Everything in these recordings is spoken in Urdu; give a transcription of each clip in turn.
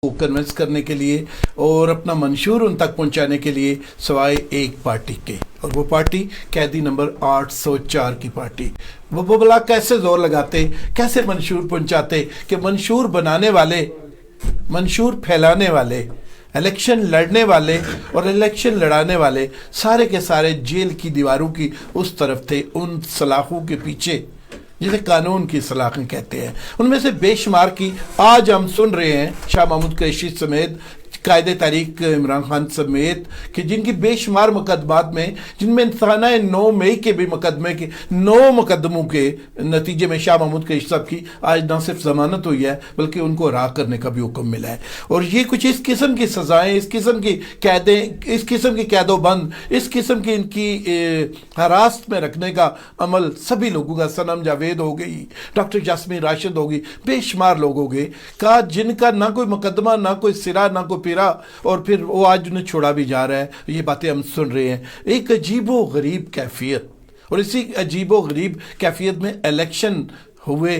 کو کنونس کرنے کے لیے اور اپنا منشور ان تک پہنچانے کے لیے سوائے ایک پارٹی کے، اور وہ پارٹی قیدی نمبر 804 کی پارٹی۔ وہ بلا کیسے زور لگاتے، کیسے منشور پہنچاتے کہ منشور بنانے والے، منشور پھیلانے والے، الیکشن لڑنے والے اور الیکشن لڑانے والے سارے کے سارے جیل کی دیواروں کی اس طرف تھے، ان سلاخوں کے پیچھے جسے قانون کی سلاخیں کہتے ہیں۔ ان میں سے بے شمار کی آج ہم سن رہے ہیں، شاہ محمود قریشی سمیت، قائد تحریک عمران خان سمیت، کہ جن کی بے شمار مقدمات میں، جن میں سانہ 9 مئی کے بھی مقدمے کے 9 مقدموں کے نتیجے میں شاہ محمود قریشی صاحب کی آج نہ صرف ضمانت ہوئی ہے بلکہ ان کو رہا کرنے کا بھی حکم ملا ہے۔ اور یہ کچھ اس قسم کی سزائیں، اس قسم کی قیدیں، اس قسم کی قید و بند، اس قسم کی ان کی حراست میں رکھنے کا عمل سبھی لوگوں کا، صنم جاوید ہو گئی، ڈاکٹر جاسمین راشد ہو گئی، بے شمار لوگ ہو گئے کا جن کا نہ کوئی مقدمہ، نہ کوئی سرا، نہ کوئی پیرا، اور پھر وہ آج انہیں چھوڑا بھی جا رہا ہے۔ یہ باتیں ہم سن رہے ہیں، ایک عجیب و غریب کیفیت، اور اسی عجیب و غریب کیفیت میں الیکشن ہوئے،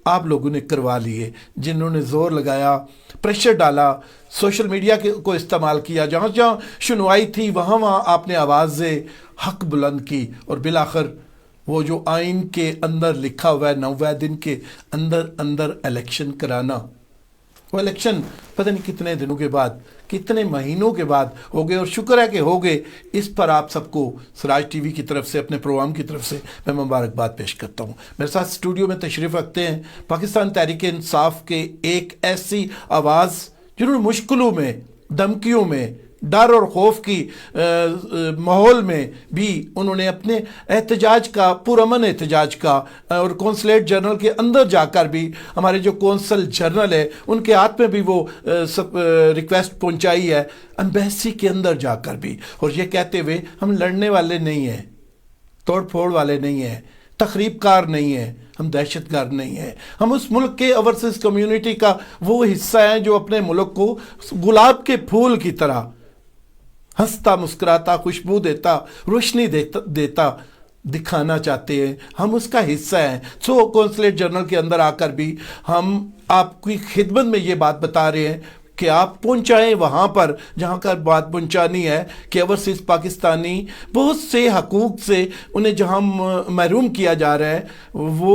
آپ لوگوں نے کروا لیے، جنہوں نے زور لگایا، پریشر ڈالا، سوشل میڈیا کو استعمال کیا، جہاں جہاں سنوائی تھی وہاں آپ نے آواز حق بلند کی، اور بالآخر وہ جو آئین کے اندر لکھا ہوا ہے 90 دن کے اندر الیکشن کرانا، وہ الیکشن پتہ نہیں کتنے دنوں کے بعد، کتنے مہینوں کے بعد ہو گئے، اور شکر ہے کہ ہو گئے۔ اس پر آپ سب کو سراج ٹی وی کی طرف سے، اپنے پروگرام کی طرف سے میں مبارکباد پیش کرتا ہوں۔ میرے ساتھ اسٹوڈیو میں تشریف رکھتے ہیں پاکستان تحریک انصاف کے ایک ایسی آواز جنہوں نے مشکلوں میں، دھمکیوں میں، ڈر اور خوف کی ماحول میں بھی انہوں نے اپنے احتجاج کا، پرامن احتجاج کا، اور کونسلیٹ جنرل کے اندر جا کر بھی، ہمارے جو کونسل جنرل ہے ان کے ہاتھ میں بھی وہ ریکویسٹ پہنچائی ہے، ایمبیسی کے اندر جا کر بھی، اور یہ کہتے ہوئے ہم لڑنے والے نہیں ہیں، توڑ پھوڑ والے نہیں ہیں، تخریب کار نہیں ہیں، ہم دہشت گرد نہیں ہیں، ہم اس ملک کے اوورسیز کمیونٹی کا وہ حصہ ہیں جو اپنے ملک کو گلاب کے پھول کی طرح ہنستا، مسکراتا، خوشبو دیتا، روشنی دیتا دکھانا چاہتے ہیں، ہم اس کا حصہ ہیں۔ سو کونسلیٹ جنرل کے اندر آ کر بھی ہم آپ کی خدمت میں یہ بات بتا رہے ہیں کہ آپ پہنچائیں وہاں پر جہاں کا بات پہنچانی ہے، کہ اوورسیز پاکستانی بہت سے حقوق سے انہیں جہاں محروم کیا جا رہا ہے، وہ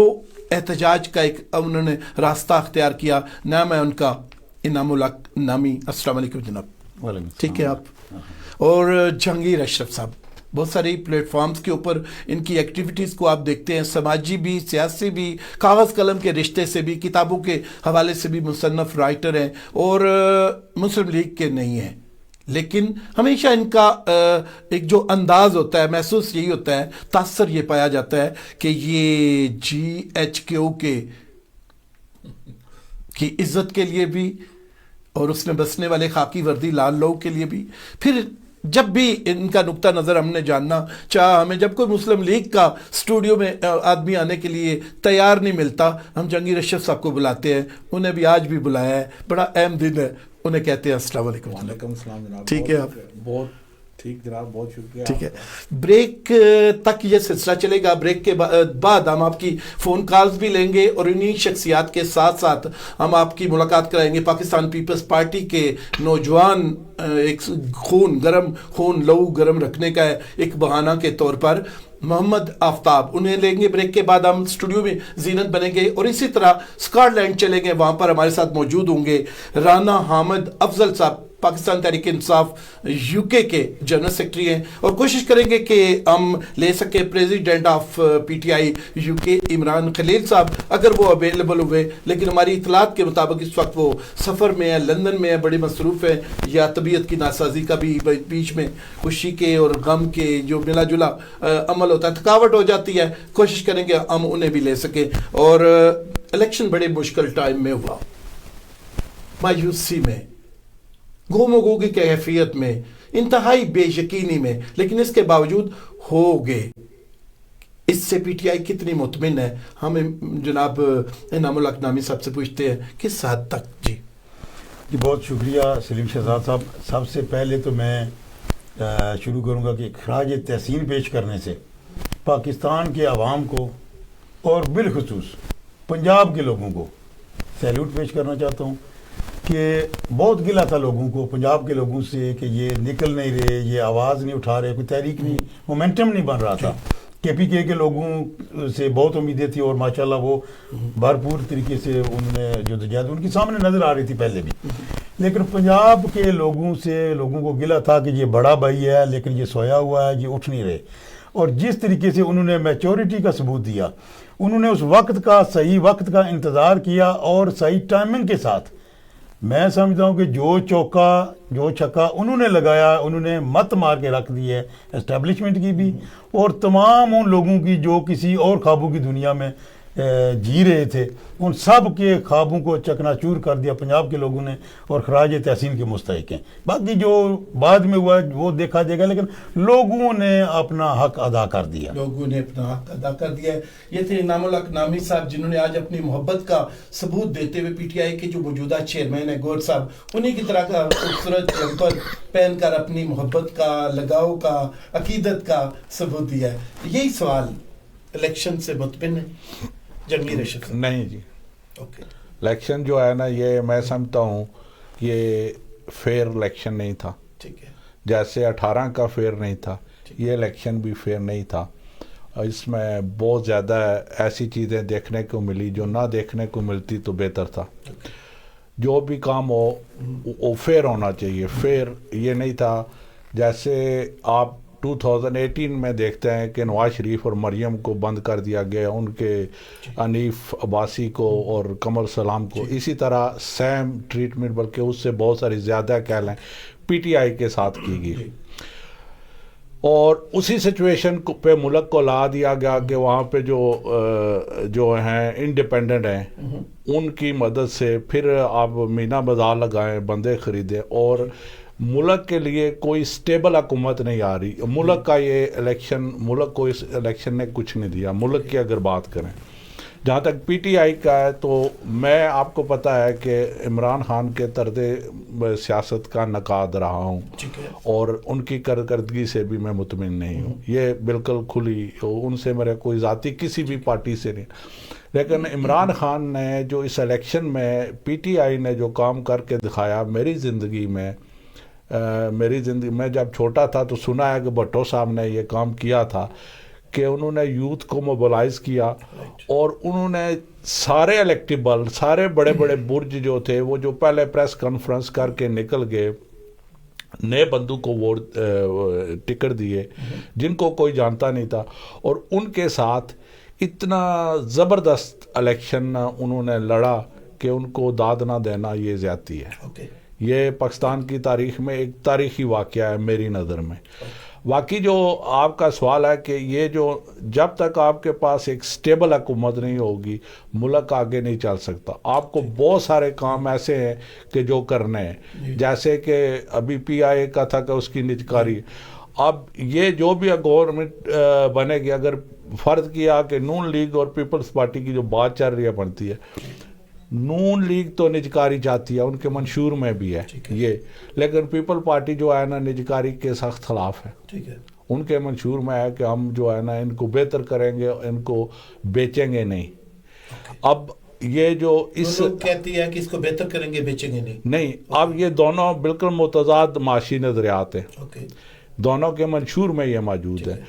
احتجاج کا ایک انہوں نے راستہ اختیار کیا۔ نام ہے ان کا انعام الحق نامی۔ السلام علیکم جناب۔ ٹھیک ہے آپ؟ اور جہانگیر اشرف صاحب، بہت ساری پلیٹ فارمز کے اوپر ان کی ایکٹیویٹیز کو آپ دیکھتے ہیں، سماجی بھی، سیاسی بھی، کاغذ قلم کے رشتے سے بھی، کتابوں کے حوالے سے بھی مصنف رائٹر ہیں، اور مسلم لیگ کے نہیں ہیں، لیکن ہمیشہ ان کا ایک جو انداز ہوتا ہے، محسوس یہی ہوتا ہے، تاثر یہ پایا جاتا ہے کہ یہ GHQ کی عزت کے لیے بھی، اور اس میں بسنے والے خاکی وردی لال لوگ کے لیے بھی، پھر جب بھی ان کا نقطہ نظر ہم نے جاننا چاہا، ہمیں جب کوئی مسلم لیگ کا اسٹوڈیو میں آدمی آنے کے لیے تیار نہیں ملتا، ہم جہانگیر اشرف صاحب کو بلاتے ہیں، انہیں بھی آج بھی بلایا ہے، بڑا اہم دن ہے، انہیں کہتے ہیں السلام علیکم۔ وعلیکم السلام جناب۔ ٹھیک ہے آپ؟ بہت ٹھیک جناب، بہت شکریہ۔ ٹھیک ہے، بریک تک یہ سلسلہ چلے گا، بریک کے بعد ہم آپ کی فون کالز بھی لیں گے، اور انہی شخصیات کے ساتھ ساتھ ہم آپ کی ملاقات کرائیں گے پاکستان پیپلز پارٹی کے نوجوان، ایک خون گرم، خون لہو گرم رکھنے کا ایک بہانہ کے طور پر، محمد آفتاب، انہیں لیں گے بریک کے بعد، ہم اسٹوڈیو میں زینت بنیں گے، اور اسی طرح اسکاٹ لینڈ چلیں گے، وہاں پر ہمارے ساتھ موجود ہوں گے رانا حامد افضل صاحب، پاکستان تحریک انصاف UK کے جنرل سیکرٹری ہیں، اور کوشش کریں گے کہ ہم لے سکیں president of PTI UK Imran Khalil صاحب، اگر وہ اویلیبل ہوئے، لیکن ہماری اطلاعات کے مطابق اس وقت وہ سفر میں ہے، لندن میں ہے، بڑی مصروف ہے، یا طبیعت کی ناسازی کا بھی بیچ میں خوشی کے اور غم کے جو ملا جلا عمل ہوتا ہے، تھکاوٹ ہو جاتی ہے، کوشش کریں گے ہم انہیں بھی لے سکیں۔ اور الیکشن بڑے مشکل ٹائم میں ہوا، مایوسی میں، گم و گو کی کیفیت میں، انتہائی بے یقینی میں، لیکن اس کے باوجود ہو گئے۔ اس سے PTI کتنی مطمئن ہے؟ ہمیں جناب انعام الحق نامی صاحب سے پوچھتے ہیں کس حد تک؟ جی بہت شکریہ سلیم شہزاد صاحب۔ سب سے پہلے تو میں شروع کروں گا کہ خراج تحسین پیش کرنے سے پاکستان کے عوام کو اور بالخصوص پنجاب کے لوگوں کو سیلوٹ پیش کرنا چاہتا ہوں۔ کہ بہت گلا تھا لوگوں کو، پنجاب کے لوگوں سے، کہ یہ نکل نہیں رہے، یہ آواز نہیں اٹھا رہے، کوئی تحریک نہیں، مومنٹم نہیں بن رہا تھا. کے پی کے لوگوں سے بہت امیدیں تھیں اور ماشاءاللہ وہ بھرپور طریقے سے انہوں نے جدوجہد ان کے سامنے نظر آ رہی تھی پہلے بھی. لیکن پنجاب کے لوگوں کو گلا تھا کہ یہ بڑا بھائی ہے لیکن یہ سویا ہوا ہے، یہ اٹھ نہیں رہے. اور جس طریقے سے انہوں نے میچورٹی کا ثبوت دیا، انہوں نے اس وقت کا، صحیح وقت کا انتظار کیا اور صحیح ٹائمنگ کے ساتھ، میں سمجھتا ہوں کہ جو چوکا جو چھکا انہوں نے لگایا، انہوں نے مت مار کے رکھ دی ہے اسٹیبلشمنٹ کی بھی اور تمام ان لوگوں کی جو کسی اور خوابوں کی دنیا میں جی رہے تھے، ان سب کے خوابوں کو چکنا چور کر دیا پنجاب کے لوگوں نے اور خراج تحسین کے مستحق ہیں. باقی جو بعد میں ہوا وہ دیکھا جائے گا، لیکن لوگوں نے اپنا حق ادا کر دیا. لوگوں نے اپنا حق ادا کر دیا ہے. یہ تھے انعام الحق نامی صاحب، جنہوں نے آج اپنی محبت کا ثبوت دیتے ہوئے پی ٹی آئی کے جو موجودہ چیئرمین ہیں گور صاحب، انہی کی طرح کا خوبصورت جمپر پہن کر اپنی محبت کا، لگاؤ کا، عقیدت کا ثبوت دیا ہے. یہی سوال الیکشن سے مطمئن ہے جنگی رشد؟ نہیں جی، اوکے. الیکشن جو ہے نا، یہ میں سمجھتا ہوں یہ فیئر الیکشن نہیں تھا. ٹھیک ہے. جیسے 18 کا فیئر نہیں تھا، یہ الیکشن بھی فیئر نہیں تھا. اس میں بہت زیادہ ایسی چیزیں دیکھنے کو ملی جو نہ دیکھنے کو ملتی تو بہتر تھا. جو بھی کام ہو وہ فیئر ہونا چاہیے. فیئر یہ نہیں تھا جیسے آپ 2018 میں دیکھتے ہیں کہ نواز شریف اور مریم کو بند کر دیا گیا، ان کے انیف عباسی کو اور قمر سلام کو. اسی طرح سیم ٹریٹمنٹ، بلکہ اس سے بہت ساری زیادہ کہہ لیں، پی ٹی آئی کے ساتھ کی گئی. اور اسی سچویشن پہ ملک کو لا دیا گیا کہ وہاں پہ جو ہیں انڈیپینڈنٹ ہیں ان کی مدد سے پھر آپ مینا بازار لگائیں، بندے خریدیں، اور ملک کے لیے کوئی سٹیبل حکومت نہیں آ رہی. ملک کا یہ الیکشن، ملک کو اس الیکشن نے کچھ نہیں دیا. ملک کی اگر بات کریں، جہاں تک پی ٹی آئی کا ہے، تو میں آپ کو پتہ ہے کہ عمران خان کے طرز سیاست کا نقاد رہا ہوں اور ان کی کارکردگی سے بھی میں مطمئن نہیں ہوں. یہ بالکل کھلی، ان سے میرے کوئی ذاتی کسی بھی پارٹی سے نہیں. لیکن عمران خان نے جو اس الیکشن میں پی ٹی آئی نے جو کام کر کے دکھایا، میری زندگی میں جب چھوٹا تھا تو سنا ہے کہ بھٹو صاحب نے یہ کام کیا تھا کہ انہوں نے یوتھ کو موبلائز کیا اور انہوں نے سارے الیکٹیبل، سارے بڑے بڑے برج جو تھے، وہ جو پہلے پریس کانفرنس کر کے نکل گئے، نئے بندوں کو ووٹ ٹکٹ دیے جن کو کوئی جانتا نہیں تھا، اور ان کے ساتھ اتنا زبردست الیکشن انہوں نے لڑا کہ ان کو داد نہ دینا یہ زیادتی ہے. یہ پاکستان کی تاریخ میں ایک تاریخی واقعہ ہے میری نظر میں. باقی جو آپ کا سوال ہے کہ یہ جو جب تک آپ کے پاس ایک سٹیبل حکومت نہیں ہوگی، ملک آگے نہیں چل سکتا. آپ کو بہت سارے کام ایسے ہیں کہ جو کرنے ہیں، جیسے کہ ابھی پی آئی اے کا تھا کہ اس کی نجکاری. اب یہ جو بھی گورنمنٹ بنے گی، اگر فرض کیا کہ نون لیگ اور پیپلز پارٹی کی جو بات چل رہی ہے بنتی ہے، نون لیگ تو نجکاری چاہتی ہے، ان کے منشور میں بھی ہے یہ، لیکن پیپل پارٹی جو ہے نا نجکاری کے سخت خلاف ہے. ان کے منشور میں ہے کہ ہم جو ہے نا ان کو بہتر کریں گے، ان کو بیچیں گے نہیں. اب یہ جو اس کہتی ہے کہ اس کو بہتر کریں گے، بیچیں گے نہیں. اب یہ دونوں بالکل متضاد معاشی نظریات ہیں، دونوں کے منشور میں یہ موجود ہے.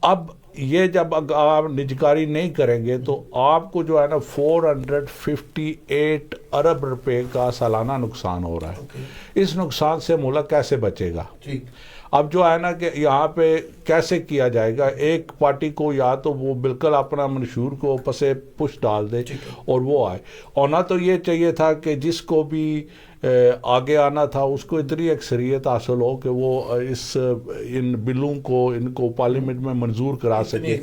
اب یہ جب آپ نجکاری نہیں کریں گے تو آپ کو جو ہے نا 458 ارب روپے کا سالانہ نقصان ہو رہا ہے. اس نقصان سے ملک کیسے بچے گا؟ اب جو ہے نا کہ یہاں پہ کیسے کیا جائے گا؟ ایک پارٹی کو یا تو وہ بالکل اپنا منشور کو پسے پش ڈال دے اور وہ آئے، اور نہ تو یہ چاہیے تھا کہ جس کو بھی آگے آنا تھا اس کو اتنی اکثریت حاصل ہو کہ وہ ان بلوں کو ان کو پارلیمنٹ میں منظور کرا سکے.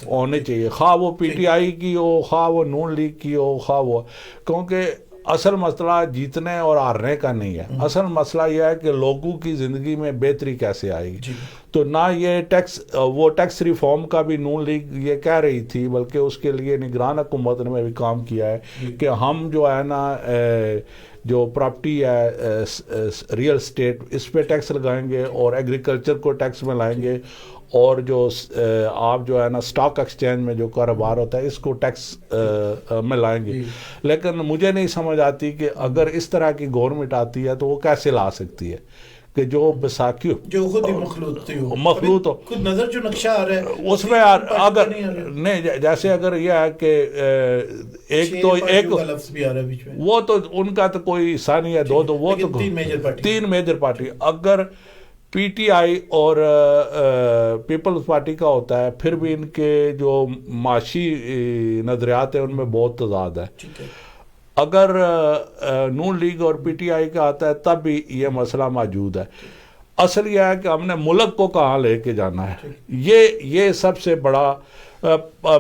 ہونے چاہیے، خواہ وہ پی ٹی آئی کی ہو، خواہ وہ نون لیگ کی ہو، خواہ وہ، کیونکہ اصل مسئلہ جیتنے اور ہارنے کا نہیں ہے. اصل مسئلہ یہ ہے کہ لوگوں کی زندگی میں بہتری کیسے آئے گی. تو نہ یہ ٹیکس ریفارم کا بھی نون لیگ یہ کہہ رہی تھی، بلکہ اس کے لیے نگران حکومت نے بھی کام کیا ہے کہ ہم جو ہے نا جو پراپرٹی ہے ریئل اسٹیٹ اس پہ ٹیکس لگائیں گے اور ایگریکلچر کو ٹیکس میں لائیں گے اور جو آپ جو ہے نا اسٹاک ایکسچینج میں جو کاروبار ہوتا ہے اس کو ٹیکس میں لائیں گے. لیکن مجھے نہیں سمجھ آتی کہ اگر اس طرح کی گورنمنٹ آتی ہے تو وہ کیسے لا سکتی ہے کہ جو بیساکھی جو خود ہی مخلوط ہو. خود نظر جو نقشہ آ رہا ہے اس میں اگر نہیں جیسے اگر یہ ہے کہ ایک تو ایک وہ تو ان کا تو کوئی حصہ نہیں ہے, دو تو وہ تو تین میجر پارٹی. اگر پی ٹی آئی اور پیپلز پارٹی کا ہوتا ہے پھر بھی ان کے جو معاشی نظریات ہیں ان میں بہت تضاد ہے. اگر نون لیگ اور پی ٹی آئی کا آتا ہے تب بھی یہ مسئلہ موجود ہے. اصل یہ ہے کہ ہم نے ملک کو کہاں لے کے جانا ہے, یہ سب سے بڑا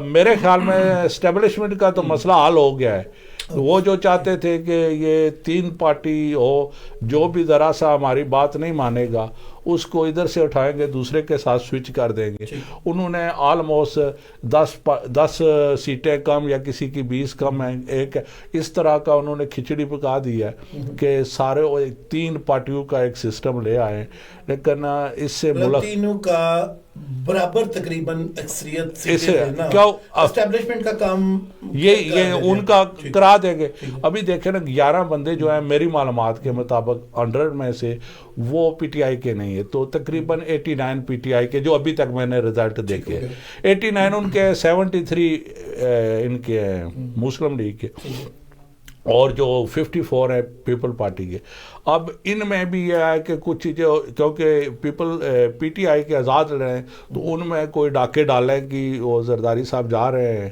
میرے خیال میں اسٹیبلشمنٹ کا تو مسئلہ حل ہو گیا ہے. وہ جو چاہتے تھے کہ یہ تین پارٹی ہو, جو بھی ذرا سا ہماری بات نہیں مانے گا اس کو ادھر سے اٹھائیں گے دوسرے کے ساتھ سوئچ کر دیں گے. انہوں نے آلموسٹ 10 سیٹیں کم یا کسی کی 20 کم ہیں ایک اس طرح کا انہوں نے کھچڑی پکا دی ہے کہ سارے تین پارٹیوں کا ایک سسٹم لے آئے. لیکن اس سے ملک تینوں کا برابر تقریباً اکثریت اسٹیبلشمنٹ کا کام یہ ان کا کرا دیں گے. ابھی دیکھیں نا 11 بندے جو ہیں میری معلومات کے مطابق 100 میں سے وہ پی ٹی آئی کے نہیں ہے, تو تقریباً 89 پی ٹی آئی کے جو ابھی تک میں نے رزلٹ دیکھے 89 ان کے 73 ان کے مسلم لیگ کے اور جو 54 ہے پیپل پارٹی کے. اب ان میں بھی یہ ہے کہ کچھ جو کیونکہ پی ٹی آئی کے آزاد لڑے ہیں تو ان میں کوئی ڈاکے ڈالیں کہ وہ زرداری صاحب جا رہے ہیں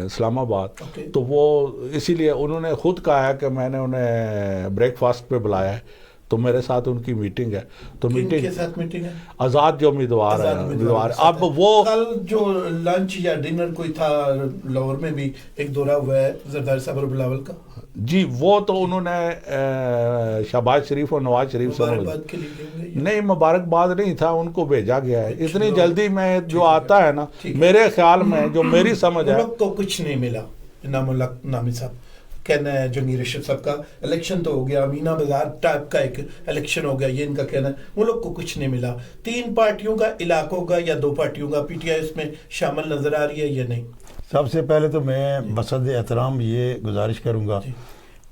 اسلام آباد, تو وہ اسی لیے انہوں نے خود کہا ہے کہ میں نے انہیں بریک فاسٹ پہ بلایا ہے, تو میرے ساتھ ان کی میٹنگ ہے. تو میٹنگ آزاد جو امیدوار ہے اب وہ کل جو لنچ یا ڈنر کوئی تھا لاہور میں بھی ایک دورہ ہوا ہے زرداری صاحب اور بلاول کا. جی وہ تو انہوں نے شہباز شریف اور نواز شریف سے نہیں مبارکباد نہیں تھا, ان کو بھیجا گیا ہے. اتنی جلدی میں جو آتا ہے نا میرے خیال میں جو میری سمجھ ہے کو کچھ نہیں ملا. نام اللہ نامی صاحب کہنا ہے جنگیر اشرف صاحب کا الیکشن تو ہو گیا, امینہ بازار ٹائپ کا ایک الیکشن ہو گیا, یہ ان کا کہنا ہے. وہ لوگ کو کچھ نہیں ملا. 3 پارٹیوں کا علاقوں کا یا 2 پارٹیوں کا پی ٹی آئی اس میں شامل نظر آ رہی ہے یا نہیں؟ سب سے پہلے تو میں بصد احترام یہ گزارش کروں گا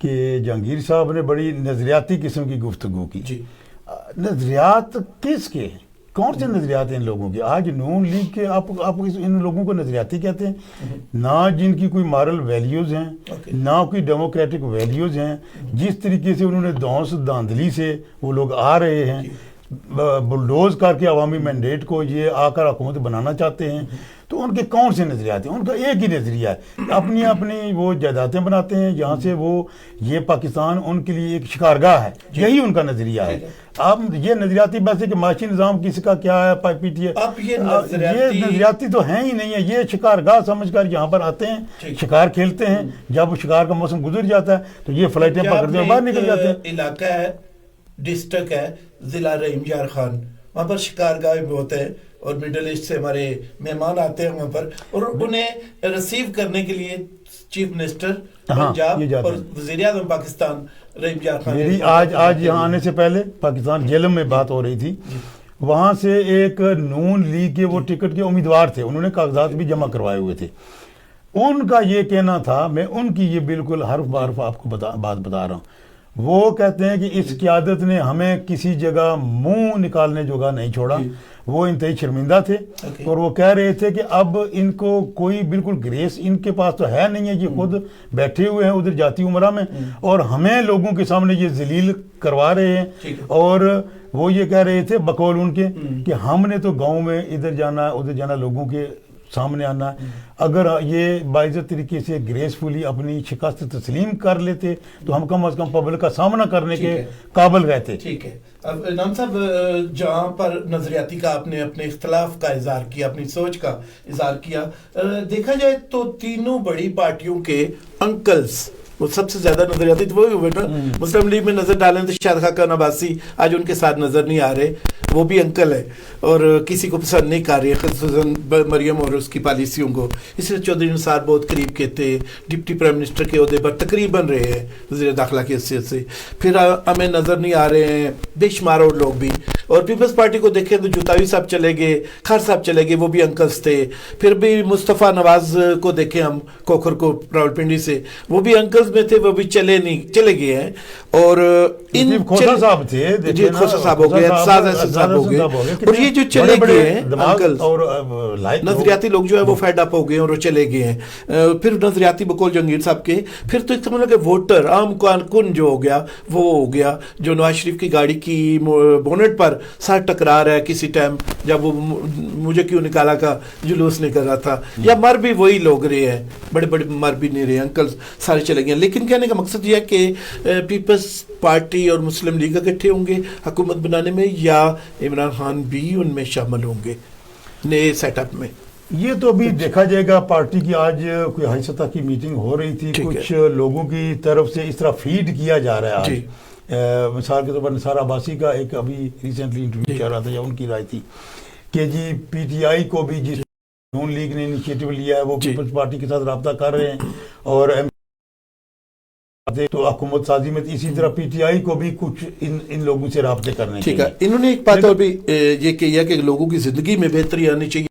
کہ جہانگیر صاحب نے بڑی نظریاتی قسم کی گفتگو کی. نظریات کس کے ہیں, کون سے نظریات ہیں ان لوگوں کے؟ آج نون لیگ کے آپ ان لوگوں کو نظریاتی کہتے ہیں, نہ جن کی کوئی مارل ویلیوز ہیں نہ کوئی ڈیموکریٹک ویلیوز ہیں. جس طریقے سے انہوں نے دھونس دھاندلی سے وہ لوگ آ رہے ہیں, بلڈوز کر کے عوامی مینڈیٹ کو یہ آ کر حکومت بنانا چاہتے ہیں, تو ان کے کون سے نظریات ہیں؟ ان کا ایک ہی نظریہ ہے, اپنی اپنی وہ جائیدادیں بناتے ہیں جہاں سے وہ یہ پاکستان ان کے لیے ایک شکارگاہ ہے, یہی ان کا نظریہ ہے. اب یہ نظریاتی بحث ہے کہ معاشی نظام کس کا کیا ہے پی ٹی آئی, یہ نظریاتی تو ہیں ہی نہیں ہے. یہ شکارگاہ سمجھ کر یہاں پر آتے ہیں, شکار کھیلتے ہیں, جب شکار کا موسم گزر جاتا ہے تو یہ فلائٹیں پکڑتے ہیں باہر نکل جاتے ہیں. علاقہ ہے, ڈسٹرکٹ ہے ضلع رحیم یار خان, وہاں پر شکارگاہ بھی ہوتے ہیں اور مڈل ایسٹ سے ہمارے مہمان آتے ہیں وہاں پر, اور انہیں ریسیو کرنے کے لیے چیف منسٹر پنجاب اور وزیر اعظم پاکستان رحیم یار خان. میری آج یہاں آنے سے پہلے پاکستان جیلم میں بات ہو رہی تھی, وہاں سے ایک نون لیگ کے وہ ٹکٹ کے امیدوار تھے, انہوں نے کاغذات بھی جمع کروائے ہوئے تھے. ان کا یہ کہنا تھا, میں ان کی یہ بالکل حرف بحرف آپ کو بات بتا رہا ہوں, وہ کہتے ہیں کہ اس قیادت نے ہمیں کسی جگہ منہ نکالنے جگہ نہیں چھوڑا. وہ انتہائی شرمندہ تھے اور وہ کہہ رہے تھے کہ اب ان کو کوئی بالکل گریس ان کے پاس تو ہے نہیں ہے, یہ خود بیٹھے ہوئے ہیں ادھر جاتی عمرہ میں اور ہمیں لوگوں کے سامنے یہ ذلیل کروا رہے ہیں. اور وہ یہ کہہ رہے تھے بقول ان کے کہ ہم نے تو گاؤں میں ادھر جانا ادھر جانا, لوگوں کے سامنے آنا ہے. اگر یہ باعزت طریقے سے گریسفلی اپنی شکست تسلیم کر لیتے تو ہم کم از کم پبلک کا سامنا کرنے کے قابل رہتے. ٹھیک ہے. اب نام صاحب جہاں پر نظریاتی کا آپ نے اپنے اختلاف کا اظہار کیا, اپنی سوچ کا اظہار کیا, دیکھا جائے تو تینوں بڑی پارٹیوں کے انکلز وہ سب سے زیادہ نظریاتی تو وہی ہوئے نا. مسلم لیگ میں نظر ڈالیں تو شاہد خاقان عباسی آج ان کے ساتھ نظر نہیں آ رہے, وہ بھی انکل ہے اور کسی کو پسند نہیں کر رہی ہے, خصوصاً مریم اور اس کی پالیسیوں کو. اس لیے چودھری نثار بہت قریب کے تھے, ڈپٹی پرائم منسٹر کے عہدے پر تقریباً رہے ہیں وزیر داخلہ کی حیثیت سے. پھر ہمیں نظر نہیں آ رہے ہیں بے شمار اور لوگ بھی. اور پیپلز پارٹی کو دیکھیں تو جوتاوی صاحب چلے گئے, خان صاحب چلے گئے, وہ بھی انکلز تھے. پھر بھی مصطفیٰ نواز کو دیکھیں ہم کوکھر کو راولپنڈی سے, وہ بھی انکلز میں تھے, وہ بھی چلے گئے ہیں. اور ان کھوسا صاحب تھے, جی کھوسا صاحب ہو گئے, اعتزاز احسن صاحب ہو گئے, اور یہ جو چلے گئے ہیں انکلز اور نظریاتی لوگ جو ہے وہ فیڈ اپ ہو گئے اور وہ چلے گئے ہیں. پھر نظریاتی بقول جہانگیر صاحب کے, پھر تو ایک سمجھ لو کہ ووٹر عام کن جو ہو گیا وہ ہو گیا, جو نواز شریف کی گاڑی کی بونٹ پر سر ٹکرا رہا ہے کسی ٹائم جب وہ مجھے کیوں نکالا کا جلوس نہیں کر رہا تھا, یا مر بھی وہی لوگ رہے ہیں, بڑے بڑے مر بھی نہیں رہے, انکل سارے چلے گئے. لیکن کہنے کا مقصد یہ ہے کہ پیپلز پارٹی اور مسلم لیگ اکٹھے ہوں گے حکومت بنانے میں, یا عمران خان بھی ان میں شامل ہوں گے نئے سیٹ اپ میں. یہ تو ابھی دیکھا جائے گا. پارٹی کی آج کوئی ہائی سطح کی میٹنگ ہو رہی تھی, کچھ لوگوں کی طرف سے اس طرح فیڈ کیا جا رہا ہے. مثال کے طور پر نثار عباسی کا ایک ابھی ریسنٹلی انٹرویو چل رہا تھا, یا ان کی رائے تھی کہ جی پی ٹی آئی کو بھی جس نون لیگ نے انیشیٹو لیا ہے وہ پیپلز پارٹی کے ساتھ رابطہ کر رہے ہیں, اور تو حکومت سازی میں اسی طرح پی ٹی آئی کو بھی کچھ ان لوگوں سے رابطے کرنے ٹھیک ہے. انہوں نے ایک بات اور بھی یہ کہی کہ لوگوں کی زندگی میں بہتری آنی چاہیے.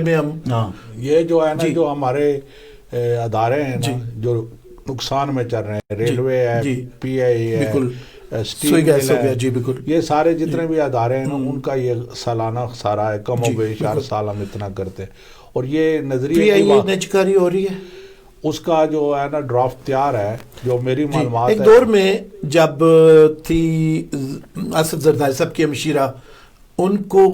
میں ہم یہ جو ہے نا جو ہمارے ادارے ہیں نا جو نقصان میں چل رہے ہیں, ریلوے ہے, پی آئی ہے, سوئی گیس ہو گیا, جی بالکل, یہ سارے جتنے بھی ادارے ہیں نا ان کا یہ سالانہ خسارہ ہے, کم و بیش ہر سال ہم اتنا کرتے ہیں. اور یہ نظریے نجکاری ہو رہی ہے, اس کا جو ہے نا ڈرافٹ تیار ہے, جو میری معلومات ایک دور میں جب تھی اسد زرداری صاحب کی ہمشیرہ, ان کو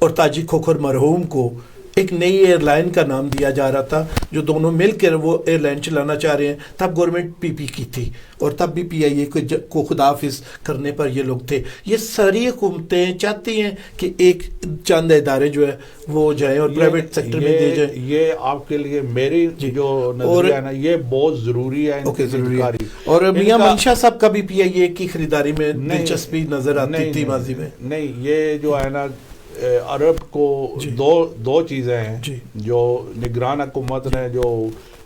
اور تاجی کھوکھر مرحوم کو ایک نئی ایئر لائن کا نام دیا جا رہا تھا, جو دونوں مل کر وہ ایئر لائن چلانا چاہ رہے ہیں. تب گورنمنٹ پی پی کی تھی, اور تب بھی پی آئی اے کو خداحافظ کرنے پر یہ لوگ تھے. یہ ساری حکومتیں چاہتی ہیں کہ ایک چند ادارے جو ہے وہ جائیں اور پرائیویٹ سیکٹر میں دے جائیں. یہ آپ کے لیے میری جو نظریہ ہے نا یہ بہت ضروری ہے, ضروری ہے. اور میاں منشا صاحب کا بھی پی آئی اے کی خریداری میں دلچسپی نظر آتی تھی ماضی میں. نہیں, یہ جو ہے نا عرب کو دو چیزیں ہیں جو نگران حکومت نے جو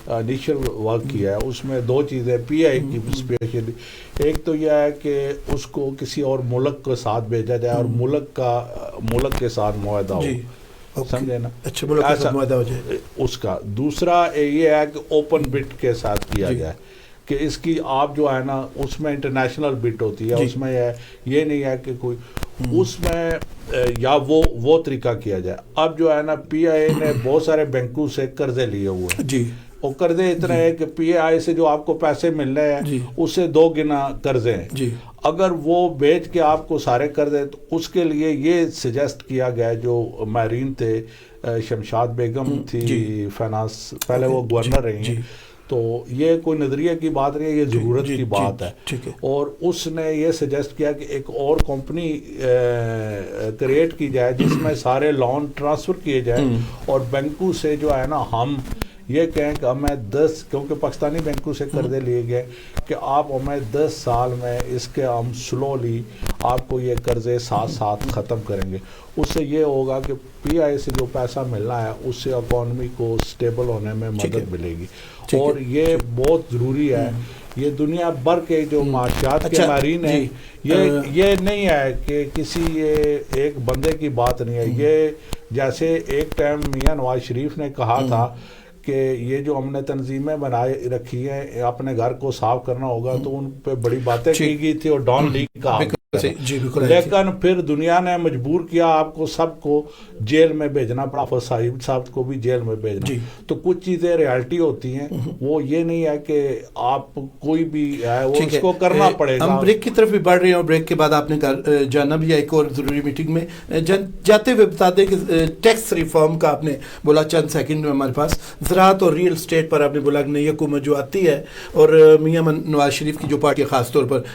انیشل ورک کیا ہے, اس میں دو چیزیں پی آئی کی اسپیشلی. ایک تو یہ ہے کہ اس کو کسی اور ملک کے ساتھ بھیجا جائے اور ملک کے ساتھ معاہدہ ہو, سمجھے نا, اچھا معاہدہ ہو جائے اس کا. دوسرا یہ ہے کہ اوپن بٹ کے ساتھ کیا جائے, کہ اس کی آپ جو ہے نا اس میں انٹرنیشنل بٹ ہوتی ہے, اس میں یہ نہیں ہے کہ کوئی اس میں یا وہ طریقہ کیا جائے. اب جو ہے نا پی آئی اے نے بہت سارے بینکوں سے قرضے لیے ہوئے ہیں, اور قرضے اتنے ہیں کہ پی آئی سے جو آپ کو پیسے مل رہے ہیں اس سے 2 گنا قرضے ہیں. اگر وہ بیچ کے آپ کو سارے قرضے, تو اس کے لیے یہ سجیسٹ کیا گیا, جو ماہرین تھے, شمشاد بیگم تھی فائنانس, پہلے وہ گورنر رہی ہیں, تو یہ کوئی نظریے کی بات نہیں ہے, یہ ضرورت کی بات ہے. اور اس نے یہ سجیسٹ کیا کہ ایک اور کمپنی کریٹ کی جائے جس میں سارے لون ٹرانسفر کیے جائیں, اور بینکوں سے جو ہے نا ہم یہ کہیں کہ ہمیں 10, کیونکہ پاکستانی بینکوں سے قرضے لیے گئے کہ آپ ہمیں 10 سال میں اس کے ہم سلولی آپ کو یہ قرضے ساتھ ختم کریں گے. اس سے یہ ہوگا کہ پی آئی سے جو پیسہ ملنا ہے اس سے اکانومی کو سٹیبل ہونے میں مدد ملے گی. اور یہ بہت ضروری ہے. یہ دنیا بھر کے جو معاشیات کے ماہرین ہیں, یہ نہیں ہے کہ کسی ایک بندے کی بات نہیں ہے. یہ جیسے ایک ٹائم میاں نواز شریف نے کہا تھا کہ یہ جو ہم نے تنظیمیں بنائے رکھی ہیں اپنے گھر کو صاف کرنا ہوگا, تو ان پہ بڑی باتیں کی گئی تھی اور ڈان لیگ کہا, لیکن پھر دنیا نے مجبور کیا آپ کو سب کو جیل میں بھیجنا پڑا, صاحب صاحب کو بھی جیل میں بھیجنا. تو کچھ چیزیں ریالٹی ہوتی ہیں, وہ یہ نہیں ہے کہ آپ کوئی بھی ہے وہ اس کو کرنا پڑے گا. ہم بریک کی طرف بھی بڑھ رہے ہیں, اور بریک کے بعد آپ نے جانا بھی ہے ایک اور ضروری میٹنگ میں. جاتے ہوئے بتا دیں کہ ٹیکس ریفارم کا آپ نے بولا, چند سیکنڈ میں ہمارے پاس, زراعت اور ریئل اسٹیٹ پر آپ نے بولا کہ نئی حکومت جو آتی ہے, اور میاں نواز شریف کی جو پارٹی خاص طور پر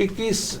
21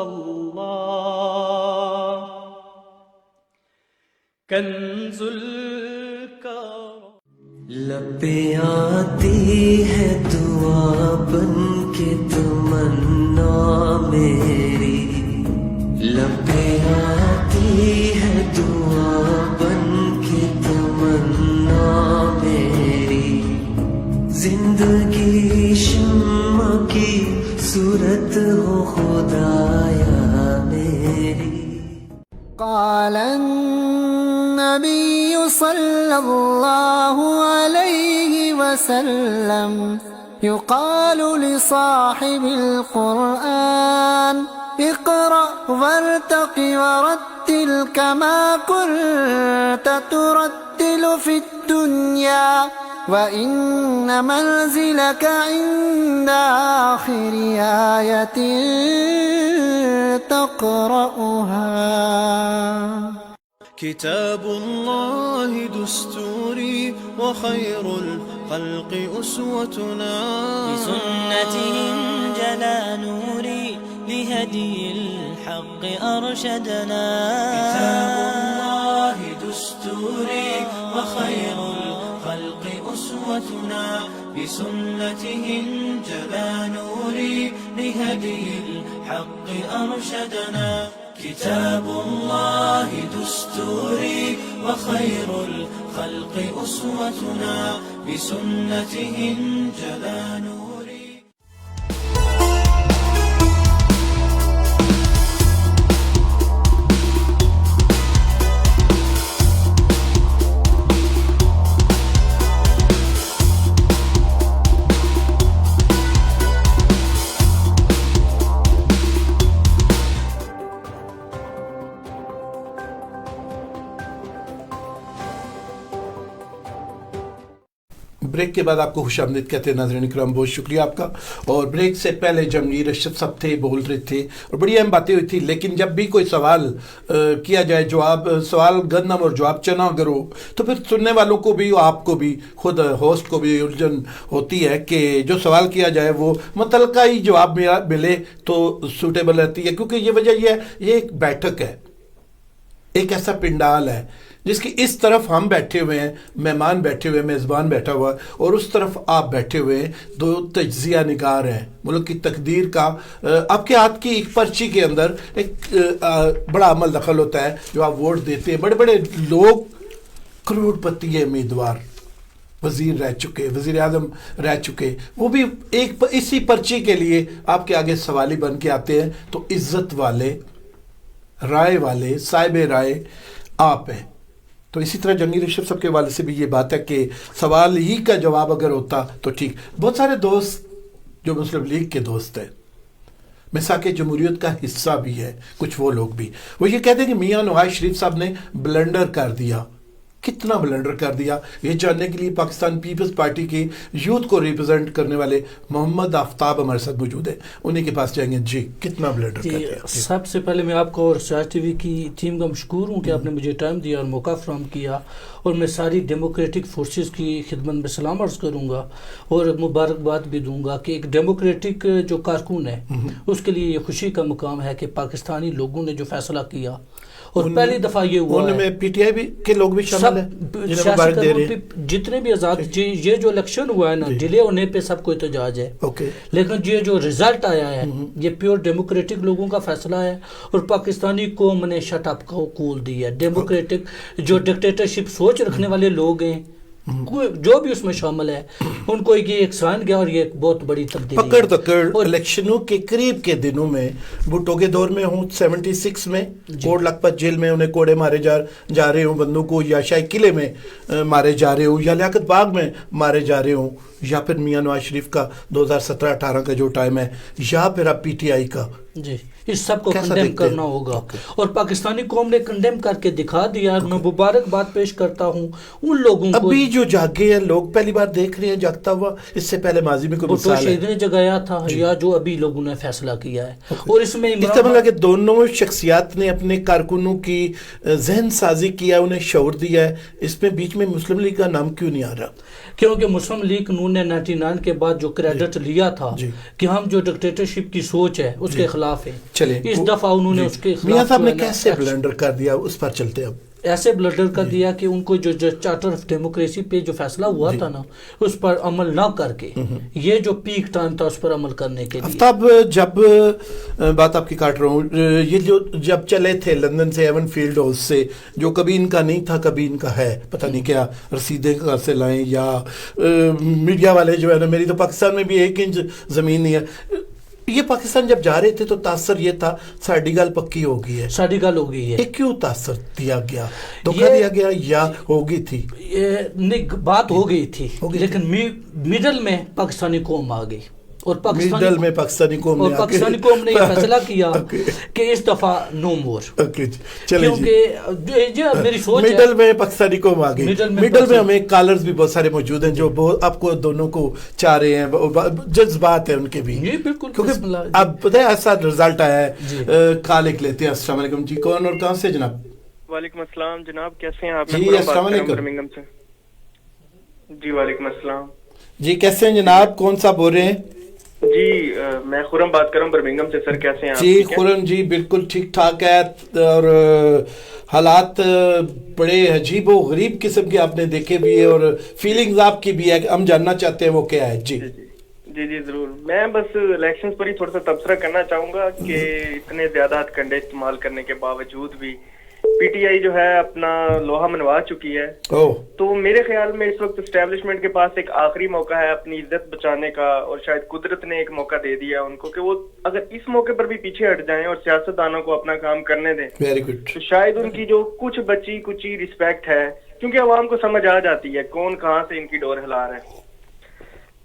اللہ کنز الکرم لب پہ آتی ہے دعا بن کے تمنا میری، لب پہ آتی ہے دعا بن کے تمنا میری، زندگی شمع کی صورت ہو خدایا میری۔ قال النبي صلى الله عليه وسلم يقال لصاحب القرآن اقرأ وارتق ورتل كما كنت ترتل في الدنيا وإن منزلك عند آخر آية تقرأها۔ كتاب الله دستوري وخير الخلق أسوتنا، بسنته انجلى نوري لهدي الحق أرشدنا، كتاب الله دستوري وخير الخلق أسوتنا، بسنته انجلى نوري لهدي الحق أرشدنا، كتاب الله دستوري وخير الخلق أسوتنا، بسنته انجلى نوري۔ بریک کے بعد آپ کو خوش آمدید کہتے ہیں ناظرین اکرام، بہت شکریہ آپ کا۔ اور بریک سے پہلے جمعیر اشرف صاحب تھے، بول رہے تھے اور بڑی اہم باتیں ہوئی تھی، لیکن جب بھی کوئی سوال کیا جائے، جواب سوال گندم اور جواب چنا اگر ہو تو پھر سننے والوں کو بھی، آپ کو بھی، خود ہوسٹ کو بھی الجھن ہوتی ہے کہ جو سوال کیا جائے وہ متعلقہ ہی جواب ملے تو سوٹیبل رہتی ہے، کیونکہ یہ وجہ یہ ہے، یہ ایک بیٹھک ہے، ایک ایسا پنڈال ہے جس کی اس طرف ہم بیٹھے ہوئے ہیں، مہمان بیٹھے ہوئے ہیں، میزبان بیٹھا ہوا ہے، اور اس طرف آپ بیٹھے ہوئے ہیں، دو تجزیہ نگار ہیں ملک کی تقدیر کا۔ آپ کے ہاتھ کی ایک پرچی کے اندر ایک بڑا عمل دخل ہوتا ہے جو آپ ووٹ دیتے ہیں۔ بڑے بڑے لوگ، کروڑ پتی امیدوار، وزیر رہ چکے، وزیر اعظم رہ چکے، وہ بھی ایک اسی پرچی کے لیے آپ کے آگے سوالی بن کے آتے ہیں۔ تو عزت والے، رائے والے، صاحب رائے آپ ہیں۔ تو اسی طرح جہانگیر اشرف صاحب کے والے سے بھی یہ بات ہے کہ سوال ہی کا جواب اگر ہوتا تو ٹھیک۔ بہت سارے دوست جو مسلم لیگ کے دوست ہیں، میثاق جمہوریت کا حصہ بھی ہے، کچھ وہ لوگ بھی، وہ یہ کہتے ہیں کہ میاں نواز شریف صاحب نے بلنڈر کر دیا۔ کتنا بلنڈر کر دیا، یہ جاننے کے لیے پاکستان پیپلز پارٹی کے یوتھ کو ریپرزینٹ کرنے والے محمد آفتاب ہمارے ساتھ موجود ہیں، انہیں کے پاس جائیں گے۔ جی کتنا بلنڈر کر دیا؟ سب سے پہلے میں آپ کو اور سیاج ٹی وی کی ٹیم کا مشکور ہوں کہ آپ نے مجھے ٹائم دیا اور موقع فراہم کیا، اور میں ساری ڈیموکریٹک فورسز کی خدمت میں سلام عرض کروں گا اور مبارکباد بھی دوں گا کہ ایک ڈیموکریٹک جو کارکن ہے اس کے لیے یہ خوشی کا مقام ہے کہ پاکستانی لوگوں نے جو فیصلہ کیا، اور پہلی دفعہ یہ ہوا ہے، پی ٹی آئی بھی کے لوگ بھی شامل ہیں، جتنے بھی آزاد، یہ جو الیکشن ہوا ہے نا، ڈیلے ہونے پہ سب کو احتجاج ہے، لیکن یہ جو رزلٹ آیا ہے یہ پیور ڈیموکریٹک لوگوں کا فیصلہ ہے، اور پاکستانی قوم نے شٹ اپ کو قول دی ہے۔ ڈیموکریٹک جو ڈکٹیٹرشپ سوچ رکھنے والے لوگ ہیں، جو بھی اس میں شامل ہے، ان کو یہ ایک سائن گیا، اور یہ ایک بہت بڑی تبدیلی پکڑ دکڑ الیکشنوں کے قریب کے دنوں میں، بھٹو کے دور میں ہوں 76 میں کوٹ لکھپت جیل میں انہیں کوڑے مارے جا رہے ہوں بندوقوں، یا شاہی قلعے میں مارے جا رہے ہوں، یا لیاقت باغ میں مارے جا رہے ہوں، یا پھر میاں نواز شریف کا 2017-18 کا جو ٹائم ہے، یا پھر اب پی ٹی آئی کا، جی اس سب کو کنڈیم کرنا ہوگا، اور پاکستانی قوم نے کنڈیم کر کے دکھا دیا۔ میں مبارکباد پیش کرتا ہوں ان لوگوں کو، ابھی جو جاگے ہیں لوگ، پہلی بار دیکھ رہے ہیں جاگتا ہوا، اس سے پہلے ماضی میں کوئی مثال ہے؟ شہید نے جگایا تھا، یا جو ابھی لوگوں نے فیصلہ کیا ہے، اور اس میں اس طرح کہ دونوں شخصیات نے اپنے کارکنوں کی ذہن سازی کیا، انہیں شعور دیا ہے۔ اس میں بیچ میں مسلم لیگ کا نام کیوں نہیں آ رہا؟ کیونکہ مسلم لیگ نون انہوں نے 99 کے بعد جو کریڈٹ لیا تھا کہ ہم جو ڈکٹیٹرشپ کی سوچ ہے اس کے خلاف ہیں, چلے اس دفعہ انہوں نے اس کے خلاف میاں صاحب نے کیسے بلنڈر کر دیا, اس پر چلتے اب ایسے بلڈر کا دیا کہ ان کو جو چارٹر آف ڈیموکریسی پہ جو فیصلہ ہوا تھا نا اس پر عمل نہ کر کے یہ جو پیک ٹائم تھا اس پر عمل کرنے کے لیے. آفتاب, جب بات آپ کی کاٹ رہا ہوں, یہ جو جب چلے تھے لندن سے ایون فیلڈ ہاؤس سے, جو کبھی ان کا نہیں تھا کبھی ان کا ہے, پتہ نہیں کیا رسیدیں کہاں سے لائیں, یا میڈیا والے جو ہے نا, میری تو پاکستان میں بھی 1 انچ زمین نہیں ہے, یہ پاکستان جب جا رہے تھے تو تاثر یہ تھا ساڑی گل پکی ہو گئی ہے, ساڑی گل ہو گئی ہے, یہ کیوں تاثر دیا گیا, دھوکہ دیا گیا یا ہوگی تھی؟ نہیں, بات ہو گئی تھی لیکن میڈل میں پاکستانی قوم آ گئی اور پاکستانی قوم نے یہ فیصلہ کیا کہ اس دفعہ نو مور, کیونکہ میری سوچ ہے مڈل میں پاکستانی قوم آ گئی. مڈل میں ہمیں کالرز بھی بہت سارے موجود ہیں جو آپ کو دونوں کو چاہ رہے ہیں, جذبات ہیں ان کے بھی, کیونکہ اب پتہ ہے ایسا رزلٹ آیا ہے. کال ایک لیتے ہیں. السلام علیکم جی, کون اور کہاں سے جناب؟ وعلیکم السلام جناب, کیسے ہیں آپ؟ جی السلام علیکم. برمنگھم سے. جی وعلیکم السلام جی, کیسے ہیں جناب, کون سا بول رہے ہیں؟ جی میں خرم بات کر رہا ہوں برمنگھم سے. سر کیسے ہیں آپ؟ جی خرم جی بالکل ٹھیک ٹھاک ہے, اور حالات بڑے عجیب و غریب قسم کے آپ نے دیکھے بھی ہے, اور فیلنگز آپ کی بھی ہے, ہم جاننا چاہتے ہیں وہ کیا ہے. جی جی ضرور. میں بس الیکشنز پر ہی تھوڑا سا تبصرہ کرنا چاہوں گا کہ اتنے زیادہ ہتھ کنڈے استعمال کرنے کے باوجود بھی پی ٹی آئی جو ہے اپنا لوہا منوا چکی ہے. تو میرے خیال میں اس وقت اسٹیبلشمنٹ کے پاس ایک آخری موقع ہے اپنی عزت بچانے کا, اور شاید قدرت نے ایک موقع دے دیا ان کو کہ وہ اگر اس موقع پر بھی پیچھے ہٹ جائیں اور سیاستدانوں کو اپنا کام کرنے دیں تو شاید ان کی جو کچھ بچی کچی رسپیکٹ ہے, کیونکہ عوام کو سمجھ آ جاتی ہے کون کہاں سے ان کی ڈور ہلا رہا ہے,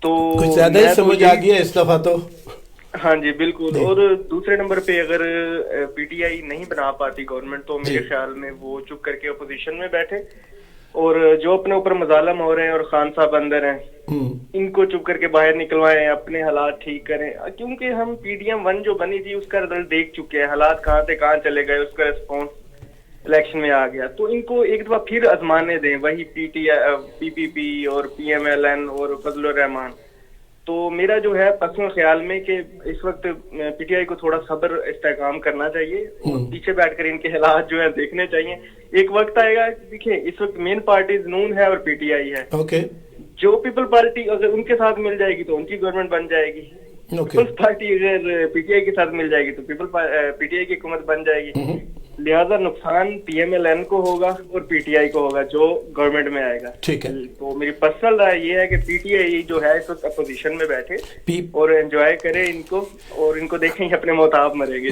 تو کچھ زیادہ ہی سمجھ آ گیا اس دفعہ تو. ہاں جی بالکل. اور دوسرے نمبر پہ اگر پی ٹی آئی نہیں بنا پاتی گورنمنٹ تو میرے خیال میں وہ چپ کر کے اپوزیشن میں بیٹھے, اور جو اپنے اوپر مظالم ہو رہے ہیں اور خان صاحب اندر ہیں ان کو چپ کر کے باہر نکلوائیں, اپنے حالات ٹھیک کریں, کیونکہ ہم پی ڈی ایم 1 جو بنی تھی اس کا رزلٹ دیکھ چکے ہیں, حالات کہاں سے کہاں چلے گئے, اس کا ریسپانس الیکشن میں آ گیا. تو ان کو ایک دفعہ پھر آزمانے دیں, وہی پی پی پی اور پی ایم ایل این اور فضل الرحمان. تو میرا جو ہے پرسنل خیال میں کہ اس وقت پی ٹی آئی کو تھوڑا صبر استحکام کرنا چاہیے, اور پیچھے بیٹھ کر ان کے حالات جو ہے دیکھنے چاہیے. ایک وقت آئے گا, دیکھیں اس وقت مین پارٹیز نون ہے اور پی ٹی آئی ہے, جو پیپل پارٹی اگر ان کے ساتھ مل جائے گی تو ان کی گورنمنٹ بن جائے گی, پیپلز پارٹی اگر پی ٹی آئی کے ساتھ مل جائے گی تو پی ٹی آئی کی حکومت بن جائے گی. لہذا نقصان پی ایم ایل این کو ہوگا اور پی ٹی آئی کو ہوگا جو گورنمنٹ میں آئے گا. ٹھیک ہے. تو میری پرسنل رائے یہ ہے کہ پی ٹی آئی جو ہے اس وقت اپوزیشن میں بیٹھے اور انجوائے کرے ان کو, اور ان کو دیکھیں اپنے محتاب مرے گے.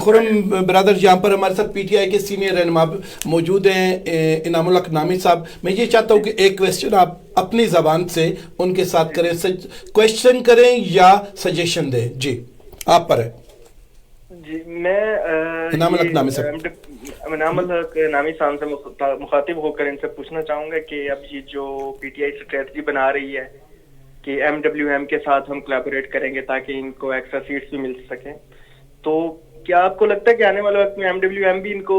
خرم برادر, یہاں پر ہمارے ساتھ پی ٹی آئی کے سینئر رہنما موجود ہیں انعام الحق نامی صاحب. میں یہ چاہتا ہوں کہ ایک کویسچن آپ اپنی زبان سے ان کے ساتھ کریں, کویسچن کریں یا سجیشن دیں. جی آپ پر ہے. جی میں انعام الحق نامی صاحب سے مخاطب ہو کر ان سے پوچھنا چاہوں گا کہ اب یہ جو پی ٹی آئی اسٹریٹجی بنا رہی ہے کہ ایم ڈبلیو ایم کے ساتھ ہم کولیبوریٹ کریں گے تاکہ ان کو ایکسٹرا سیٹس بھی مل سکیں, تو کیا آپ کو لگتا ہے کہ آنے والے وقت میں ایم ڈبلیو ایم بھی ان کو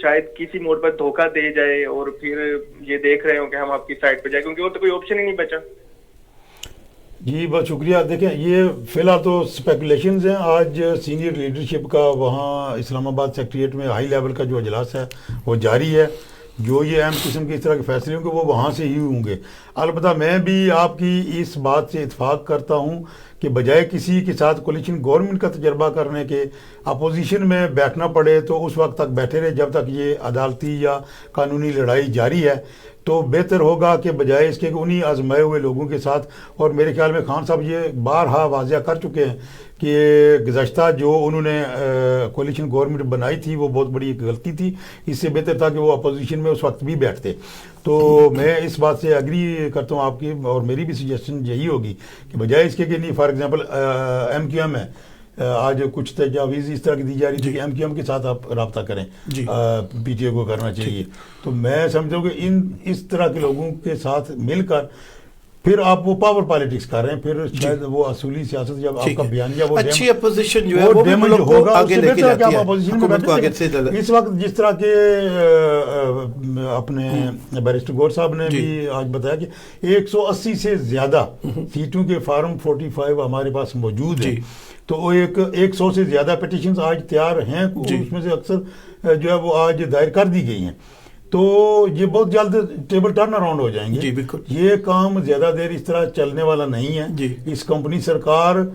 شاید کسی موڈ پر دھوکہ دے جائے اور پھر یہ دیکھ رہے ہوں کہ ہم آپ کی سائڈ پہ جائیں, کیونکہ اور تو کوئی آپشن ہی نہیں بچا. جی بہت شکریہ. دیکھیں یہ فی الحال تو اسپیکولیشنز ہیں. آج سینئر لیڈرشپ کا وہاں اسلام آباد سیکریٹریٹ میں ہائی لیول کا جو اجلاس ہے وہ جاری ہے. جو یہ اہم قسم کے اس طرح کے فیصلے ہوں گے وہ وہاں سے ہی ہوں گے. البتہ میں بھی آپ کی اس بات سے اتفاق کرتا ہوں کہ بجائے کسی کے ساتھ کولیشن گورنمنٹ کا تجربہ کرنے کے اپوزیشن میں بیٹھنا پڑے تو اس وقت تک بیٹھے رہے جب تک یہ عدالتی یا قانونی لڑائی جاری ہے, تو بہتر ہوگا کہ بجائے اس کے کہ انہی آزمائے ہوئے لوگوں کے ساتھ. اور میرے خیال میں خان صاحب یہ بارہا واضح کر چکے ہیں کہ گزشتہ جو انہوں نے کولیشن گورنمنٹ بنائی تھی وہ بہت بڑی ایک غلطی تھی. اس سے بہتر تھا کہ وہ اپوزیشن میں اس وقت بھی بیٹھتے. تو میں اس بات سے ایگری کرتا ہوں آپ کی, اور میری بھی سجیشن یہی ہوگی کہ بجائے اس کے کہ نہیں, فار ایگزامپل ایم کیو ایم ہے, آج کچھ تجاویز اس طرح کی دی جا رہی تھی کہ ایم کیو ایم کے ساتھ آپ رابطہ کریں, پی ٹی اے کو کرنا چاہیے. تو میں سمجھتا ہوں کہ اس طرح کے لوگوں کے ساتھ مل کر پھر آپ وہ پاور پالیٹکس کر رہے ہیں, پھر شاید وہ اصولی سیاست جب آپ کا بیانیہ وہ اچھی اپوزیشن جو ہے وہ ڈیمیج ہوگا, آگے لے کے جاتی ہے حکومت کو آگے سے. اس وقت جس طرح کے اپنے بیرسٹر گور صاحب نے بھی آج بتایا کہ 180 سے زیادہ سیٹوں کے فارم 45 ہمارے پاس موجود ہیں, تو وہ 100 سے زیادہ پیٹیشنز آج تیار ہیں, اس میں سے اکثر جو ہے وہ آج دائر کر دی گئی ہیں. تو یہ بہت جلد ٹیبل ٹرن اراؤنڈ ہو جائیں گے. یہ کام زیادہ دیر اس طرح چلنے والا نہیں ہے. اس کمپنی سرکار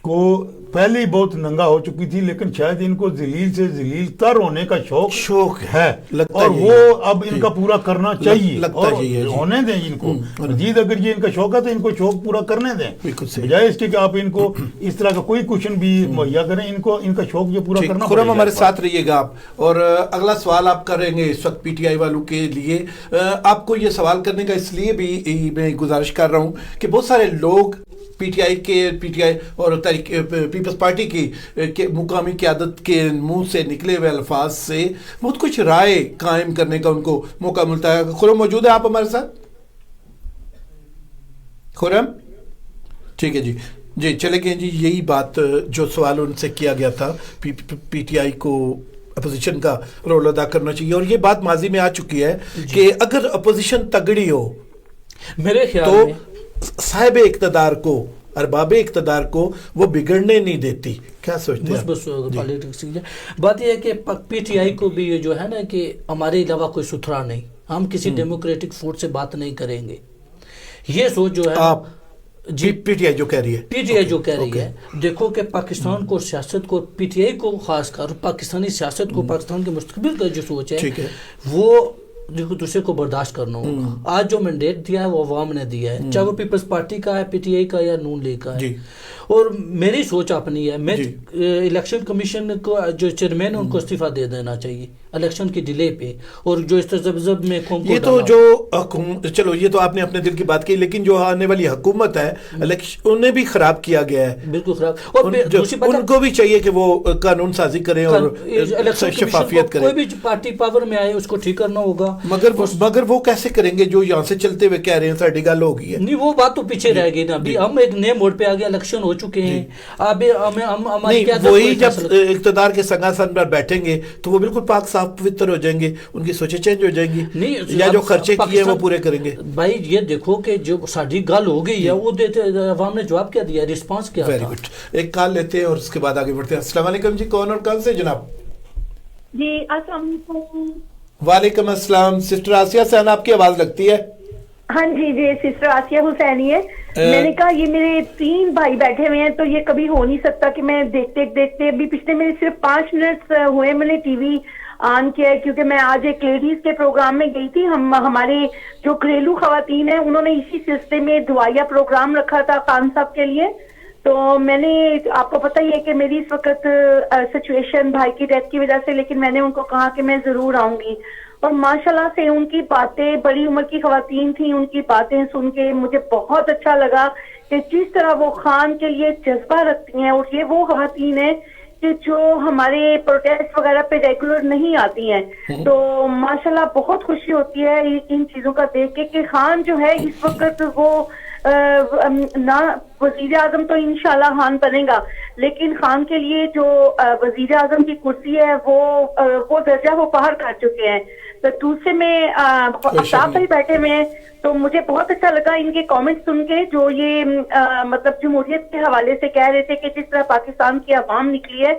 کو پہلے ہی بہت ننگا ہو چکی تھی, لیکن شاید ان کو ذلیل سے ذلیل تر ہونے کا شوق ہے, اور وہ اب ان کا پورا کرنا چاہیے, اور ہونے دیں ان کو. مزید اگر یہ ان کا شوق ہے تو ان کو شوق پورا کرنے دیں, بجائے اس کے کہ آپ ان کو اس طرح کا کوئی کوشن بھی مہیا کریں. ان کا شوق یہ پورا کرنا. خرم ہمارے ساتھ رہیے گا آپ, اور اگلا سوال آپ کریں گے اس وقت پی ٹی آئی والوں کے لیے. آپ کو یہ سوال کرنے کا اس لیے بھی میں گزارش کر رہا ہوں کہ بہت سارے لوگ پی ٹی آئی اور پیپلز پارٹی کی مقامی قیادت کے منہ سے نکلے ہوئے الفاظ سے بہت کچھ رائے قائم کرنے کا ان کو موقع ملتا ہے. خرم موجود ہے آپ ہمارے ساتھ؟ خرم ٹھیک ہے جی چلے گئے جی. یہی بات جو سوال ان سے کیا گیا تھا, پی ٹی آئی کو اپوزیشن کا رول ادا کرنا چاہیے, اور یہ بات ماضی میں آ چکی ہے کہ اگر اپوزیشن تگڑی ہو میرے خیال تو میں صاحب اقتدار کو, ارباب اقتدار کو وہ بگڑنے نہیں دیتی. کیا سوچتے ہیں؟ بات یہ ہے کہ پی ٹی آئی کو بھی یہ جو ہے نا کہ ہمارے علاوہ کوئی ستھرا نہیں, ہم کسی ڈیموکریٹک فورس سے بات نہیں کریں گے. یہ سوچ جو ہے آپ پی ٹی آئی جو کہہ رہی ہے, دیکھو کہ پاکستان کو سیاست کو, پی ٹی آئی کو خاص کر پاکستانی سیاست کو, پاکستان کے مستقبل کا جو سوچ ہے وہ دیکھو دوسرے کو برداشت کرنا ہوگا. آج جو مینڈیٹ دیا ہے وہ عوام نے دیا ہے, چاہے وہ پیپلز پارٹی کا ہے, پی ٹی آئی کا یا نون لیگ کا ہے. اور میری سوچ اپنی ہے, میں الیکشن کمیشن کو جو چیئرمین ہے ان کو استعفیٰ دے دینا چاہیے الیکشن کی ڈیلے پہ, اور جو اس تذبذب میں یہ تو جو چلو یہ تو آپ نے اپنے دل کی بات کی, لیکن جو آنے والی حکومت ہے انہیں بھی خراب کیا گیا ہے, بالکل خراب. اور ان کو بھی چاہیے کہ وہ قانون سازی کریں اور شفافیت کریں. کوئی بھی پارٹی پاور میں آئے اس کو ٹھیک کرنا ہوگا, مگر وہ کیسے کریں گے جو یہاں سے چلتے ہوئے کہہ رہے ہیں ساڑھی گل ہو گئی ہے. نہیں وہ بات تو پیچھے رہ گئی نا, ابھی ہم ایک نئے موڑ پہ آگے الیکشن ہو چکے ہیں. اب وہی جب اقتدار کے سنگاسن پر بیٹھیں گے تو وہ بالکل پاک صاف پوتر ہو جائیں گے, ان کی سوچیں چینج ہو جائیں گی, یا جو خرچے کیے وہ پورے کریں گے. بھائی یہ دیکھو کہ جو ساڑھی گل ہو گئی ہے وہ دیتے عوام نے جواب کیا دیا, رسپانس کیا. Very good. ایک کال لیتے ہیں اور اس کے بعد آگے بڑھتے ہیں. السلام علیکم جی, کون اور کہاں سے جناب؟ جی السلام علیکم. وعلیکم السلام. سسٹر آسیہ سہنا آپ کی آواز لگتی ہے. ہاں جی سسٹر آسیہ حسینی ہے. میں نے کہا یہ میرے 3 بھائی بیٹھے ہوئے ہیں, تو یہ کبھی ہو نہیں سکتا کہ میں دیکھتے ابھی پچھلے میرے صرف 5 منٹ ہوئے میں نے ٹی وی آن کیا ہے, کیونکہ میں آج ایک لیڈیز کے پروگرام میں گئی تھی. ہمارے جو گھریلو خواتین ہیں انہوں نے اسی سلسلے میں دعائیہ پروگرام رکھا تھا خان صاحب کے لیے. تو میں نے, آپ کو پتہ ہی ہے کہ میری اس وقت سچویشن بھائی کی ڈیتھ کی وجہ سے, لیکن میں نے ان کو کہا کہ میں ضرور آؤں گی. اور ماشاءاللہ سے ان کی باتیں, بڑی عمر کی خواتین تھیں, ان کی باتیں سن کے مجھے بہت اچھا لگا کہ جس طرح وہ خان کے لیے جذبہ رکھتی ہیں. اور یہ وہ خواتین ہیں کہ جو ہمارے پروٹیسٹ وغیرہ پہ ریگولر نہیں آتی ہیں. تو ماشاءاللہ بہت خوشی ہوتی ہے ان چیزوں کا دیکھ کے کہ خان جو ہے اس وقت وہ نہ وزیر اعظم تو انشاءاللہ خان بنے گا, لیکن خان کے لیے جو وزیر اعظم کی کرسی ہے وہ درجہ وہ پار کر چکے ہیں. تو دوسرے میں آفتاب بھائی بیٹھے ہوئے ہیں, تو مجھے بہت اچھا لگا ان کے کامنٹ سن کے, جو یہ مطلب جمہوریت کے حوالے سے کہہ رہے تھے کہ جس طرح پاکستان کی عوام نکلی ہے,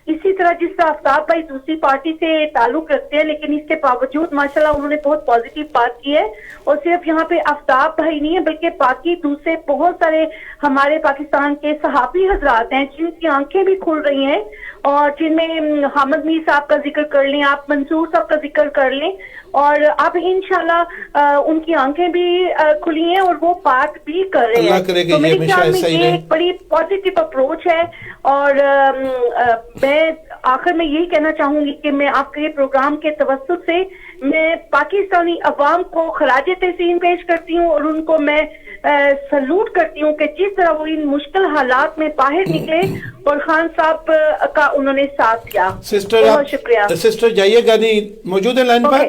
اسی طرح جس طرح آفتاب بھائی دوسری پارٹی سے تعلق رکھتے ہیں, لیکن اس کے باوجود ماشاءاللہ انہوں نے بہت پازیٹیو بات کی ہے. اور صرف یہاں پہ آفتاب بھائی نہیں ہے بلکہ باقی دوسرے بہت سارے ہمارے پاکستان کے صحافی حضرات ہیں جن کی آنکھیں بھی کھل رہی ہیں, اور جن میں حامد میر صاحب کا ذکر کر لیں, آپ منصور صاحب کا ذکر کر لیں, اور اب انشاءاللہ ان کی آنکھیں بھی کھلی ہیں اور وہ بات بھی کر رہے ہیں. تو میرے خیال میں یہ ایک بڑی پازیٹیو اپروچ ہے. اور میں آخر میں یہی کہنا چاہوں گی کہ میں آپ کے پروگرام کے توسط سے میں پاکستانی عوام کو خراج تحسین پیش کرتی ہوں, اور ان کو میں سلوٹ کرتی ہوں کہ جس طرح وہ ان مشکل حالات میں باہر نکلے اور خان صاحب کا انہوں نے ساتھ دیا. بہت شکریہ. سسٹر جائیے گا, نہیں موجود ہے لائن پر؟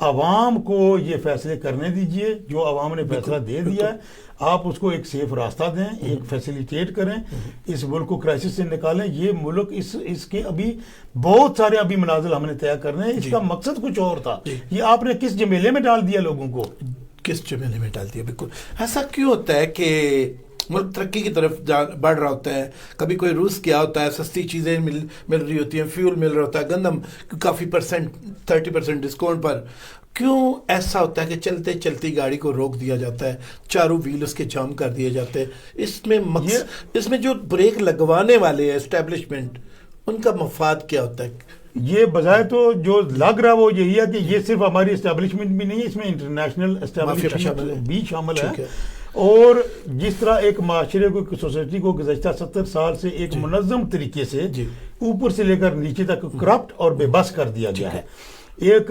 عوام کو یہ فیصلے کرنے دیجئے جو عوام نے فیصلہ دے دیا ہے، آپ اس کو ایک سیف راستہ دیں، ایک فیسیلیٹیٹ کریں، اس ملک کو کرائسس سے نکالیں. یہ ملک اس کے ابھی بہت سارے ابھی منازل ہم نے طے کرنے ہیں. اس کا مقصد کچھ اور تھا. یہ آپ نے کس جمیلے میں ڈال دیا لوگوں کو، کس جمیلے میں ڈال دیا. بالکل ایسا کیوں ہوتا ہے کہ ملک ترقی کی طرف بڑھ رہا ہوتا ہے، کبھی کوئی روس کیا ہوتا ہے، سستی چیزیں مل رہی ہوتی ہیں، فیول مل رہا ہوتا ہے، گندم کافی 30% ڈسکاؤنٹ پر، کیوں ایسا ہوتا ہے کہ چلتے چلتی گاڑی کو روک دیا جاتا ہے، چاروں ویل اس کے جام کر دیے جاتے ہیں؟ اس میں جو بریک لگوانے والے ہیں اسٹیبلشمنٹ، ان کا مفاد کیا ہوتا ہے؟ یہ بظاہر تو جو لگ رہا وہ یہی ہے کہ یہ صرف ہماری اسٹیبلشمنٹ بھی نہیں ہے، اس میں انٹرنیشنل اسٹیبلشمنٹ بھی شامل ہے. اور جس طرح ایک معاشرے کو، سوسائٹی کو گزشتہ 70 سال سے ایک منظم طریقے سے اوپر سے لے کر نیچے تک کرپٹ اور بے بس کر دیا گیا ہے. ایک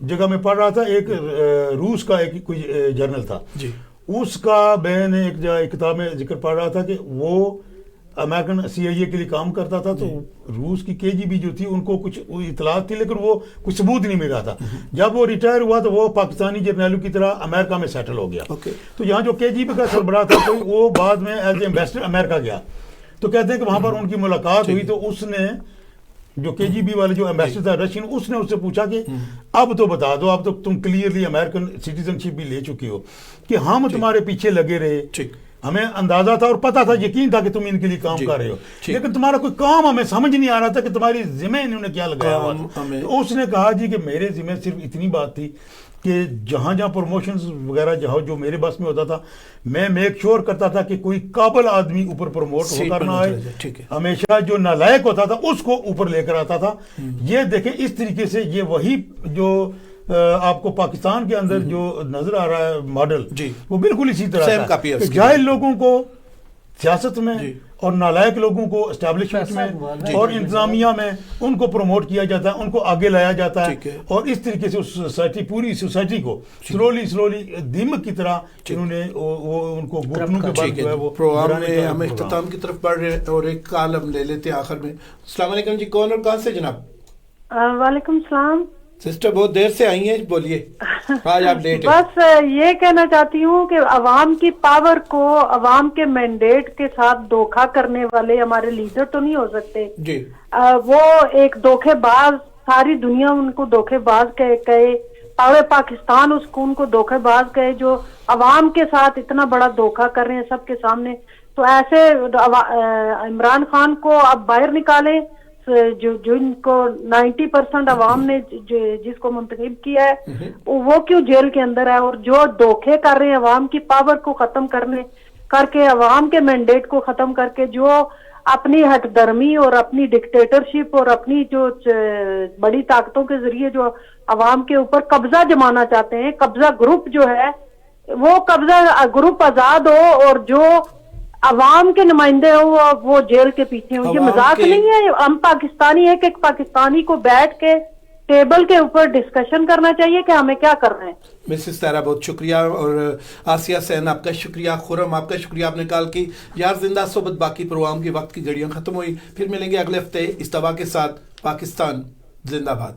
جگہ میں پڑھ رہا تھا، ایک روس کا ایک کوئی جرنل تھا، اس کا میں نے ایک کتاب میں ذکر پڑھ رہا تھا کہ وہ امریکن CIA کے لیے کام کرتا تھا. تو روس کی KGB جو تھی ان کو کچھ اطلاعات تھی لیکن وہ کچھ ثبوت نہیں مل رہا تھا. جب وہ ریٹائر ہوا تو وہ پاکستانی جرنیلوں کی طرح امریکہ میں سیٹل ہو گیا. تو یہاں جو KGB کا سربراہ تھا تو وہ بعد میں ایز اے ایمبیسڈر امریکہ گیا. تو کہتے ہیں کہ وہاں پر ان کی ملاقات ہوئی تو اس نے جو KGB والے جو ایمبیسڈر تھا رشین، اس نے اس سے پوچھا کہ اب تو بتا دو، اب تو تم کلیئرلی امریکن سٹیزن شپ بھی لے چکے ہو، کہ ہم تمہارے پیچھے لگے رہے، ہمیں اندازہ تھا اور پتا تھا، یقین تھا کہ تم ان کے لیے کام کر رہے ہو، لیکن تمہارا کوئی کام ہمیں سمجھ نہیں آ رہا تھا کہ تمہاری ذمہ انہوں نے کیا لگایا ہوا تھا. تو اس نے کہا جی کہ میرے ذمہ صرف اتنی بات تھی کہ جہاں پروموشنز وغیرہ جہاں جو میرے بس میں ہوتا تھا، میں میک شور کرتا تھا کہ کوئی قابل آدمی اوپر پروموٹ ہو کر نہ آئے، ہمیشہ جو نالائق ہوتا تھا اس کو اوپر لے کر آتا تھا. یہ دیکھیں اس طریقے سے یہ وہی جو آپ کو پاکستان کے اندر جو نظر آ رہا ہے ماڈل، وہ بالکل اسی طرح کا کہ جاہل لوگوں کو سیاست میں اور نالائق لوگوں کو اسٹیبلشمنٹ میں اور انتظامیہ میں ان کو پروموٹ کیا جاتا ہے، ان کو آگے لایا جاتا ہے، اور اس طریقے سے سوسائٹی، پوری سوسائٹی کو سلولی دیمک کی طرح انہوں نے ان کو گھٹنوں کے بل جو ہے وہ پروگرام میں ہم اختتام کی طرف بڑھ رہے ہیں اور ایک کال ہم لے لیتے ہیں آخر میں. السلام علیکم جی، کون اور کہاں سے جناب؟ وعلیکم السلام سسٹر، بہت دیر سے آئی ہیں، بولیے. آج آپ لیٹ ہیں. بس یہ کہنا چاہتی ہوں کہ عوام کی پاور کو عوام کے مینڈیٹ کے ساتھ دھوکہ کرنے والے ہمارے لیڈر تو نہیں ہو سکتے جی. وہ ایک دھوکے باز، ساری دنیا ان کو دھوکے باز کہے، پاکستان اس کو ان کو دھوکے باز کہے، جو عوام کے ساتھ اتنا بڑا دھوکہ کر رہے ہیں سب کے سامنے. تو ایسے عمران خان کو اب باہر نکالیں، جن کو 90% عوام نے جس کو منتخب کیا ہے وہ کیوں جیل کے اندر ہے، اور جو دھوکے کر رہے ہیں عوام کی پاور کو ختم کر کے عوام کے مینڈیٹ کو ختم کر کے، جو اپنی ہٹ درمی اور اپنی ڈکٹیٹرشپ اور اپنی جو بڑی طاقتوں کے ذریعے جو عوام کے اوپر قبضہ جمانا چاہتے ہیں، قبضہ گروپ جو ہے وہ قبضہ گروپ آزاد ہو اور جو عوام کے نمائندے ہوں وہ جیل کے پیچھے ہوں. یہ مذاق نہیں ہے. ہم پاکستانی ایک پاکستانی کو بیٹھ کے ٹیبل کے اوپر ڈسکشن کرنا چاہیے کہ ہمیں کیا کرنا ہے. مسز طاہرہ بہت شکریہ، اور آسیہ سین آپ کا شکریہ، خرم آپ کا شکریہ، آپ نے کال کی. یار زندہ صحبت باقی پروگرام کی وقت کی گھڑیاں ختم ہوئی، پھر ملیں گے اگلے ہفتے اس دعا کے ساتھ. پاکستان زندہ باد.